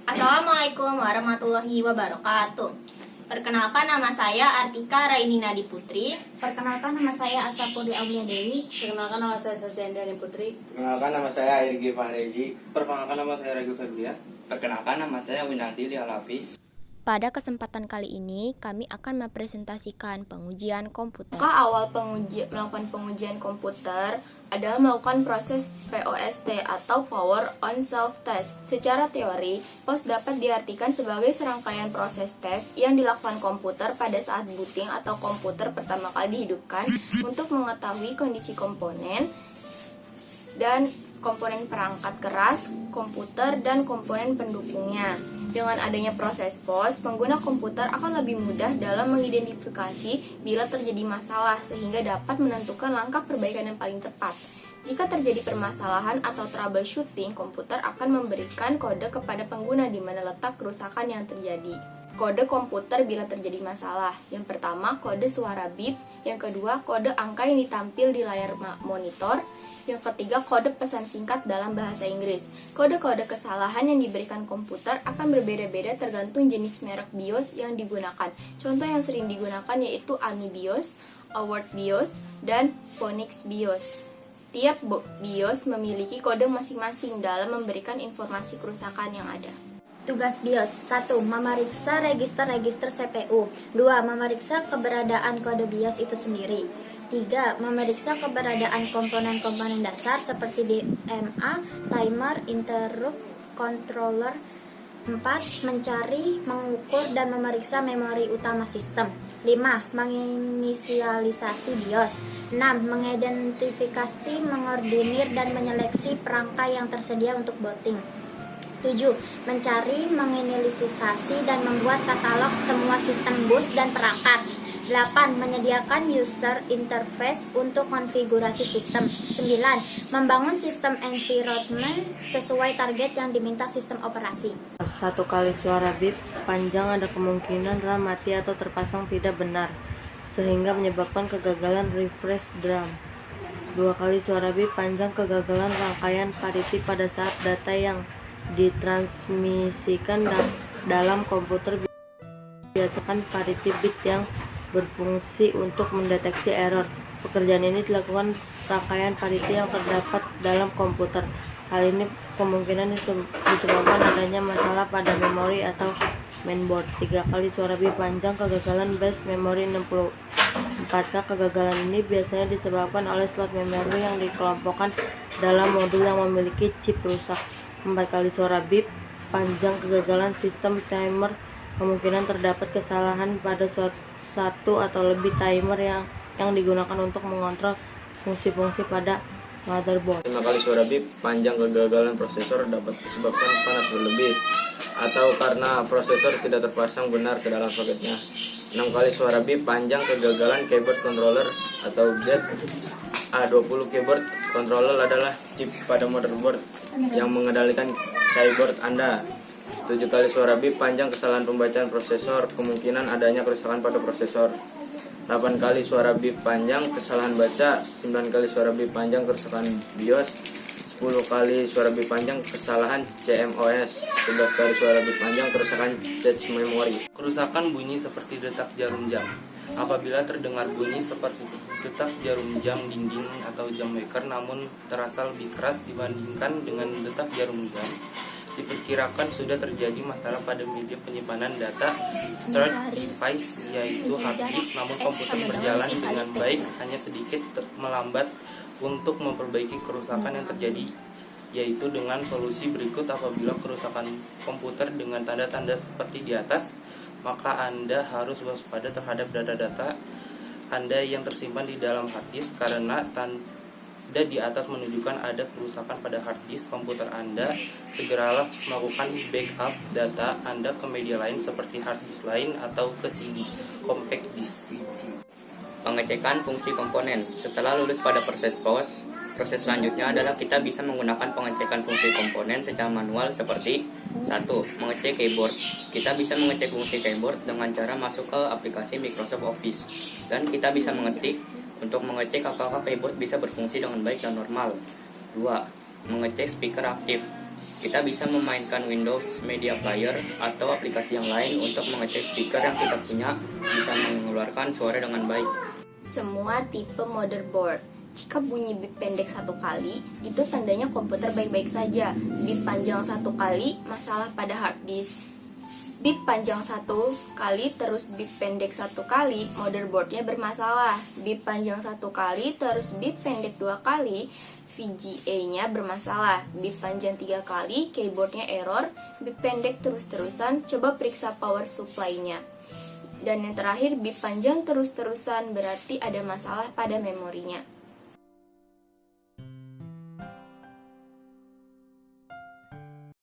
Assalamualaikum warahmatullahi wabarakatuh. Perkenalkan, nama saya Artika Raini Nadi Putri. Perkenalkan, nama saya Asapuri Aulia Dewi. Perkenalkan, nama saya Sastiandra Putri. Perkenalkan, nama saya Irgi Fahreji. Perkenalkan, nama saya Rego Febria. Perkenalkan, nama saya Winaldi Lialafis. Pada kesempatan kali ini, kami akan mempresentasikan pengujian komputer. Awal melakukan pengujian komputer adalah melakukan proses POST atau Power on Self Test. Secara teori, POS dapat diartikan sebagai serangkaian proses tes yang dilakukan komputer pada saat booting atau komputer pertama kali dihidupkan untuk mengetahui kondisi komponen dan komponen perangkat keras, komputer, dan komponen pendukungnya. Dengan adanya proses POS, pengguna komputer akan lebih mudah dalam mengidentifikasi bila terjadi masalah sehingga dapat menentukan langkah perbaikan yang paling tepat. Jika terjadi permasalahan atau troubleshooting, komputer akan memberikan kode kepada pengguna di mana letak kerusakan yang terjadi. Kode komputer bila terjadi masalah. Yang pertama, kode suara bit. Yang kedua, kode angka yang ditampil di layar monitor. Yang ketiga, kode pesan singkat dalam bahasa Inggris. Kode-kode kesalahan yang diberikan komputer akan berbeda-beda tergantung jenis merek BIOS yang digunakan. Contoh yang sering digunakan yaitu AMI BIOS, Award BIOS, dan Phoenix BIOS. Tiap BIOS memiliki kode masing-masing dalam memberikan informasi kerusakan yang ada. Tugas BIOS 1. Memeriksa register-register CPU. 2. Memeriksa keberadaan kode BIOS itu sendiri. 3. Memeriksa keberadaan komponen-komponen dasar seperti DMA, timer, interrupt, controller. 4. Mencari, mengukur, dan memeriksa memori utama sistem. 5. Menginisialisasi BIOS. 6. Mengidentifikasi, mengordinir, dan menyeleksi perangkat yang tersedia untuk booting. 7. Mencari, menginisialisasi, dan membuat katalog semua sistem bus dan perangkat. 8. Menyediakan user interface untuk konfigurasi sistem. 9. Membangun sistem environment sesuai target yang diminta sistem operasi. 1 kali suara bip panjang ada kemungkinan RAM mati atau terpasang tidak benar, sehingga menyebabkan kegagalan refresh drum. 2 kali suara bip panjang kegagalan rangkaian parity pada saat data yang ditransmisikan dalam komputer biasakan parity bit yang berfungsi untuk mendeteksi error. Pekerjaan ini dilakukan rangkaian parity yang terdapat dalam komputer. Hal ini kemungkinan disebabkan adanya masalah pada memori atau mainboard. 3 kali suara bip panjang kegagalan base memory 64K. Kegagalan ini biasanya disebabkan oleh slot memori yang dikelompokkan dalam modul yang memiliki chip rusak. 4 kali suara bip panjang kegagalan sistem timer. Kemungkinan terdapat kesalahan pada satu atau lebih timer yang digunakan untuk mengontrol fungsi-fungsi pada motherboard. 5 kali suara bip panjang kegagalan prosesor dapat disebabkan panas berlebih atau karena prosesor tidak terpasang benar ke dalam soketnya. 6 kali suara bip panjang kegagalan keyboard controller atau Z-A20. Keyboard controller adalah chip pada motherboard yang mengendalikan keyboard Anda. 7 kali suara bip panjang kesalahan pembacaan prosesor, kemungkinan adanya kerusakan pada prosesor. 8 kali suara bip panjang kesalahan baca. 9 kali suara bip panjang kerusakan BIOS. 10 kali suara bip panjang kesalahan CMOS. 11 kali suara bip panjang kerusakan cache memory. Kerusakan bunyi seperti detak jarum jam. Apabila terdengar bunyi seperti detak jarum jam dinding atau jam waker namun terasa lebih keras dibandingkan dengan detak jarum jam, diperkirakan sudah terjadi masalah pada media penyimpanan data storage device, yaitu hard disk. Namun komputer berjalan dengan baik, hanya sedikit melambat. Untuk memperbaiki kerusakan yang terjadi, yaitu dengan solusi berikut. Apabila kerusakan komputer dengan tanda-tanda seperti di atas, maka Anda harus waspada terhadap data-data Anda yang tersimpan di dalam hard disk, karena tanda di atas menunjukkan ada kerusakan pada hard disk komputer Anda. Segeralah melakukan backup data Anda ke media lain seperti hard disk lain atau ke CD, compact disk. Pengecekan fungsi komponen. Setelah lulus pada proses POS, proses selanjutnya adalah kita bisa menggunakan pengecekan fungsi komponen secara manual seperti 1. Mengecek keyboard. Kita bisa mengecek fungsi keyboard dengan cara masuk ke aplikasi Microsoft Office, dan kita bisa mengetik untuk mengecek apakah keyboard bisa berfungsi dengan baik dan normal. 2. Mengecek speaker aktif. Kita bisa memainkan Windows Media Player atau aplikasi yang lain untuk mengecek speaker yang kita punya bisa mengeluarkan suara dengan baik. Semua tipe motherboard. Jika bunyi bip pendek 1 kali, itu tandanya komputer baik-baik saja. Bip panjang 1 kali, masalah pada hard disk. Bip panjang 1 kali terus bip pendek 1 kali, motherboardnya bermasalah. Bip panjang 1 kali terus bip pendek 2 kali, VGA-nya bermasalah. Bip panjang 3 kali, keyboardnya error. Bip pendek terus-terusan, coba periksa power supply-nya. Dan yang terakhir, bip panjang terus-terusan berarti ada masalah pada memorinya.